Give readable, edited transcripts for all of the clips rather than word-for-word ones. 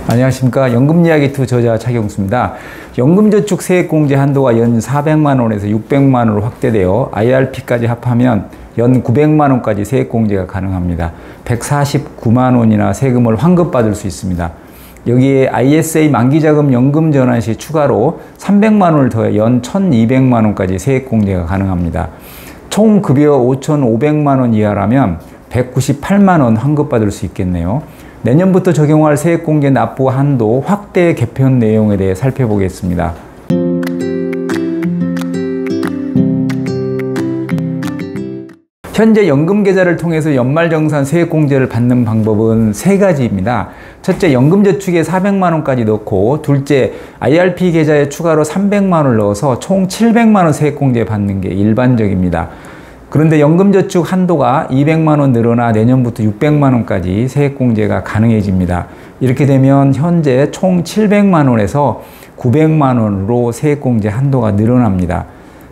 안녕하십니까. 연금이야기2 저자 차경수입니다. 연금저축 세액공제 한도가 연 400만원에서 600만원으로 확대되어 IRP까지 합하면 연 900만원까지 세액공제가 가능합니다. 149만원이나 세금을 환급받을 수 있습니다. 여기에 ISA 만기자금 연금전환 시 추가로 300만원을 더해 연 1200만원까지 세액공제가 가능합니다. 총 급여 5,500만원 이하라면 198만원 환급받을 수 있겠네요. 내년부터 적용할 세액공제 납부 한도 확대 개편 내용에 대해 살펴보겠습니다. 현재 연금계좌를 통해서 연말정산 세액공제를 받는 방법은 세 가지입니다. 첫째, 연금저축에 400만원까지 넣고, 둘째, IRP 계좌에 추가로 300만원을 넣어서 총 700만원 세액공제 받는 게 일반적입니다. 그런데 연금저축 한도가 200만원 늘어나 내년부터 600만원까지 세액공제가 가능해집니다. 이렇게 되면 현재 총 700만원에서 900만원으로 세액공제 한도가 늘어납니다.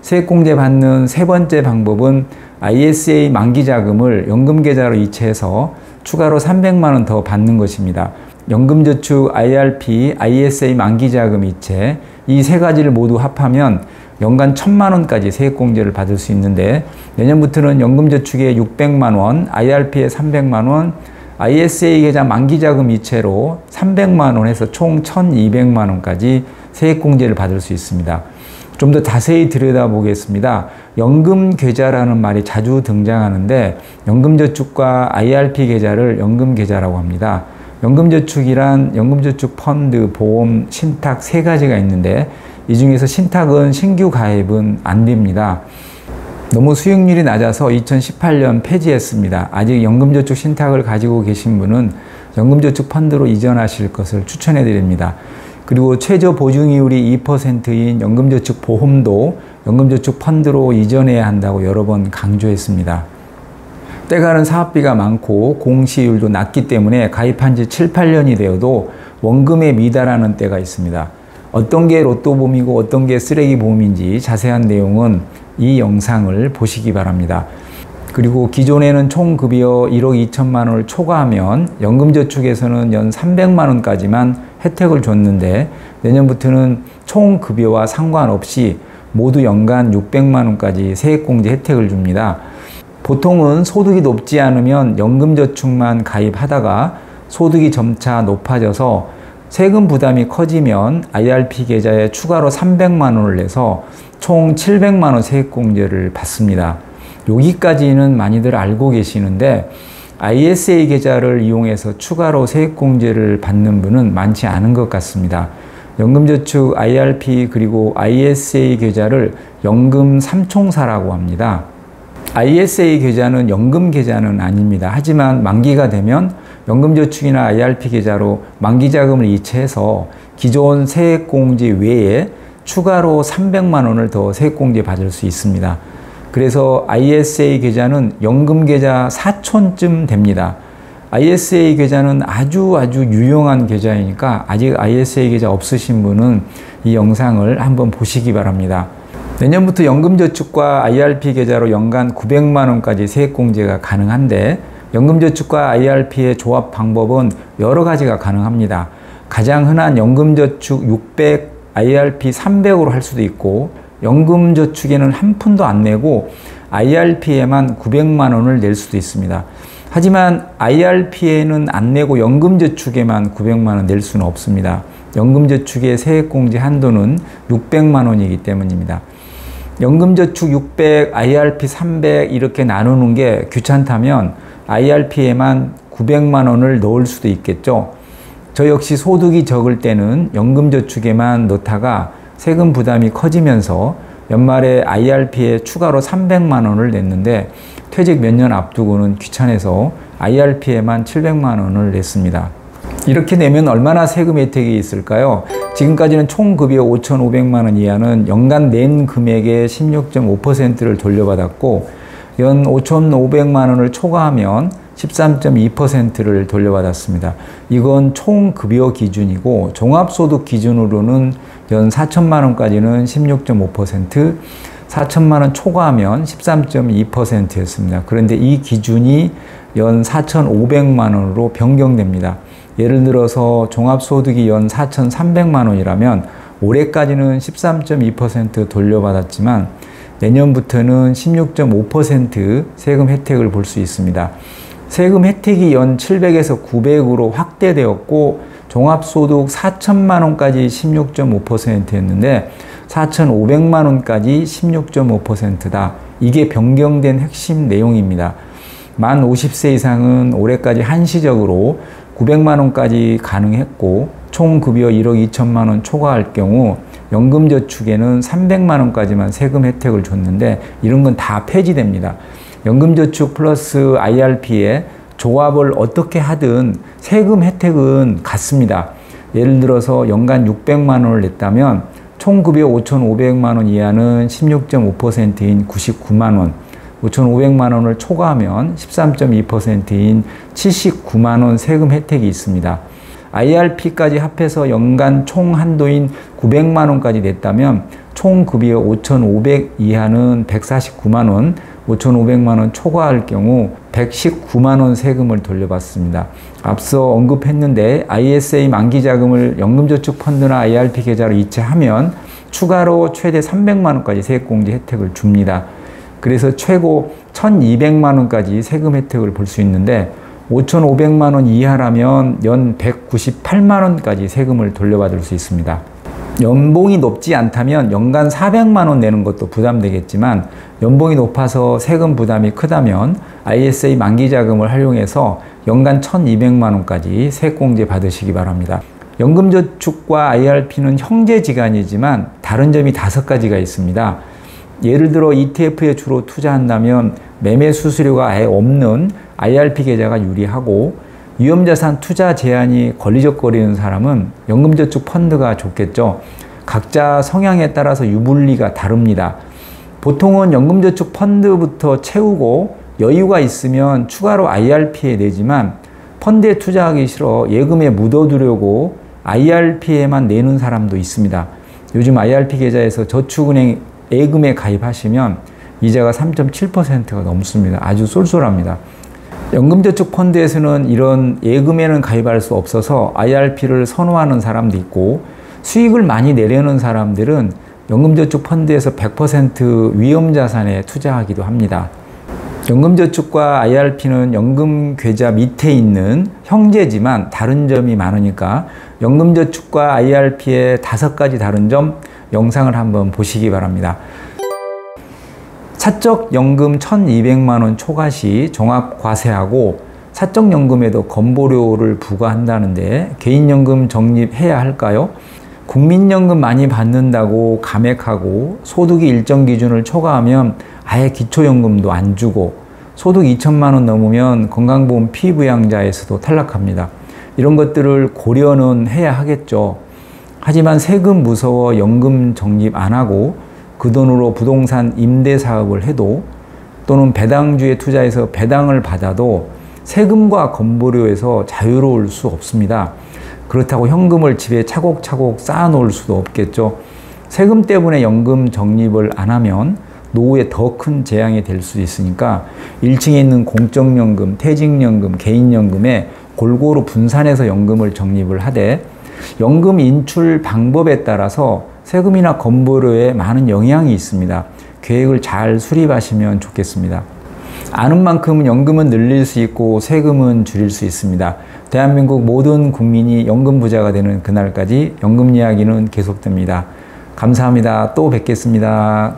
세액공제 받는 세 번째 방법은 ISA 만기자금을 연금계좌로 이체해서 추가로 300만원 더 받는 것입니다. 연금저축, IRP, ISA 만기자금 이체 이 세 가지를 모두 합하면 연간 1000만원까지 세액공제를 받을 수 있는데, 내년부터는 연금저축에 600만원, IRP에 300만원, ISA 계좌 만기자금 이체로 300만원 해서 총 1200만원까지 세액공제를 받을 수 있습니다. 좀 더 자세히 들여다보겠습니다. 연금계좌라는 말이 자주 등장하는데, 연금저축과 IRP 계좌를 연금계좌라고 합니다. 연금저축이란 연금저축 펀드, 보험, 신탁 세 가지가 있는데, 이 중에서 신탁은 신규 가입은 안 됩니다. 너무 수익률이 낮아서 2018년 폐지했습니다. 아직 연금저축 신탁을 가지고 계신 분은 연금저축 펀드로 이전하실 것을 추천해 드립니다. 그리고 최저 보증이율이 2%인 연금저축 보험도 연금저축 펀드로 이전해야 한다고 여러 번 강조했습니다. 떼가는 사업비가 많고 공시율도 낮기 때문에 가입한 지 7, 8년이 되어도 원금에 미달하는 때가 있습니다. 어떤 게 로또보험이고 어떤 게 쓰레기보험인지 자세한 내용은 이 영상을 보시기 바랍니다. 그리고 기존에는 총 급여 1억 2천만 원을 초과하면 연금저축에서는 연 300만 원까지만 혜택을 줬는데, 내년부터는 총 급여와 상관없이 모두 연간 600만 원까지 세액공제 혜택을 줍니다. 보통은 소득이 높지 않으면 연금저축만 가입하다가 소득이 점차 높아져서 세금 부담이 커지면 IRP 계좌에 추가로 300만 원을 내서 총 700만 원 세액공제를 받습니다. 여기까지는 많이들 알고 계시는데, ISA 계좌를 이용해서 추가로 세액공제를 받는 분은 많지 않은 것 같습니다. 연금저축, IRP 그리고 ISA 계좌를 연금 삼총사라고 합니다. ISA 계좌는 연금 계좌는 아닙니다. 하지만 만기가 되면 연금저축이나 IRP 계좌로 만기자금을 이체해서 기존 세액공제 외에 추가로 300만 원을 더 세액공제 받을 수 있습니다. 그래서 ISA 계좌는 연금계좌 4촌쯤 됩니다. ISA 계좌는 아주 유용한 계좌이니까 아직 ISA 계좌 없으신 분은 이 영상을 한번 보시기 바랍니다. 내년부터 연금저축과 IRP 계좌로 연간 900만 원까지 세액공제가 가능한데, 연금저축과 IRP의 조합 방법은 여러 가지가 가능합니다. 가장 흔한 연금저축 600, IRP 300으로 할 수도 있고, 연금저축에는 한 푼도 안 내고 IRP에만 900만 원을 낼 수도 있습니다. 하지만 IRP에는 안 내고 연금저축에만 900만 원 낼 수는 없습니다. 연금저축의 세액공제 한도는 600만 원이기 때문입니다. 연금저축 600, IRP 300 이렇게 나누는 게 귀찮다면 IRP에만 900만 원을 넣을 수도 있겠죠. 저 역시 소득이 적을 때는 연금저축에만 넣다가 세금 부담이 커지면서 연말에 IRP에 추가로 300만 원을 냈는데, 퇴직 몇 년 앞두고는 귀찮아서 IRP에만 700만 원을 냈습니다. 이렇게 내면 얼마나 세금 혜택이 있을까요? 지금까지는 총 급여 5,500만 원 이하는 연간 낸 금액의 16.5%를 돌려받았고, 연 5,500만 원을 초과하면 13.2%를 돌려받았습니다. 이건 총 급여 기준이고, 종합소득 기준으로는 연 4천만 원까지는 16.5%, 4천만 원 초과하면 13.2%였습니다. 그런데 이 기준이 연 4,500만 원으로 변경됩니다. 예를 들어서 종합소득이 연 4,300만 원이라면 올해까지는 13.2% 돌려받았지만 내년부터는 16.5% 세금 혜택을 볼 수 있습니다. 세금 혜택이 연 700에서 900으로 확대되었고 종합소득 4천만 원까지 16.5%였는데 4,500만 원까지 16.5%다. 이게 변경된 핵심 내용입니다. 만 50세 이상은 올해까지 한시적으로 900만 원까지 가능했고 총 급여 1억 2천만 원 초과할 경우 연금저축에는 300만 원까지만 세금 혜택을 줬는데 이런 건 다 폐지됩니다. 연금저축 플러스 IRP에 조합을 어떻게 하든 세금 혜택은 같습니다. 예를 들어서 연간 600만 원을 냈다면 총 급여 5,500만 원 이하는 16.5%인 99만 원, 5,500만 원을 초과하면 13.2%인 79만 원 세금 혜택이 있습니다. IRP까지 합해서 연간 총 한도인 900만 원까지 냈다면 총 급여 5,500 이하는 149만 원, 5,500만 원 초과할 경우 119만 원 세금을 돌려받습니다. 앞서 언급했는데 ISA 만기 자금을 연금저축펀드나 IRP 계좌로 이체하면 추가로 최대 300만 원까지 세액공제 혜택을 줍니다. 그래서 최고 1,200만 원까지 세금 혜택을 볼 수 있는데 5,500만 원 이하라면 연 198만 원까지 세금을 돌려받을 수 있습니다. 연봉이 높지 않다면 연간 400만 원 내는 것도 부담되겠지만 연봉이 높아서 세금 부담이 크다면 ISA 만기 자금을 활용해서 연간 1,200만 원까지 세액공제 받으시기 바랍니다. 연금저축과 IRP는 형제지간이지만 다른 점이 5가지가 있습니다. 예를 들어 ETF에 주로 투자한다면 매매 수수료가 아예 없는 IRP 계좌가 유리하고 위험자산 투자 제한이 걸리적거리는 사람은 연금저축 펀드가 좋겠죠. 각자 성향에 따라서 유불리가 다릅니다. 보통은 연금저축 펀드부터 채우고 여유가 있으면 추가로 IRP에 내지만 펀드에 투자하기 싫어 예금에 묻어두려고 IRP에만 내는 사람도 있습니다. 요즘 IRP 계좌에서 저축은행 예금에 가입하시면 이자가 3.7%가 넘습니다. 아주 쏠쏠합니다. 연금저축 펀드에서는 이런 예금에는 가입할 수 없어서 IRP를 선호하는 사람도 있고 수익을 많이 내려는 사람들은 연금저축 펀드에서 100% 위험자산에 투자하기도 합니다. 연금저축과 IRP는 연금계좌 밑에 있는 형제지만 다른 점이 많으니까 연금저축과 IRP의 5가지 다른 점 영상을 한번 보시기 바랍니다. 사적연금 1,200만 원 초과 시 종합과세하고 사적연금에도 건보료를 부과한다는데 개인연금 적립해야 할까요? 국민연금 많이 받는다고 감액하고 소득이 일정 기준을 초과하면 아예 기초연금도 안 주고 소득 2천만 원 넘으면 건강보험 피부양자에서도 탈락합니다. 이런 것들을 고려는 해야 하겠죠. 하지만 세금 무서워 연금 적립 안 하고 그 돈으로 부동산 임대 사업을 해도 또는 배당주에 투자해서 배당을 받아도 세금과 건보료에서 자유로울 수 없습니다. 그렇다고 현금을 집에 차곡차곡 쌓아 놓을 수도 없겠죠. 세금 때문에 연금 적립을 안 하면 노후에 더 큰 재앙이 될 수 있으니까 1층에 있는 공적연금, 퇴직연금, 개인연금에 골고루 분산해서 연금을 적립을 하되 연금 인출 방법에 따라서 세금이나 건보료에 많은 영향이 있습니다. 계획을 잘 수립하시면 좋겠습니다. 아는 만큼은 연금은 늘릴 수 있고 세금은 줄일 수 있습니다. 대한민국 모든 국민이 연금 부자가 되는 그날까지 연금 이야기는 계속됩니다. 감사합니다. 또 뵙겠습니다.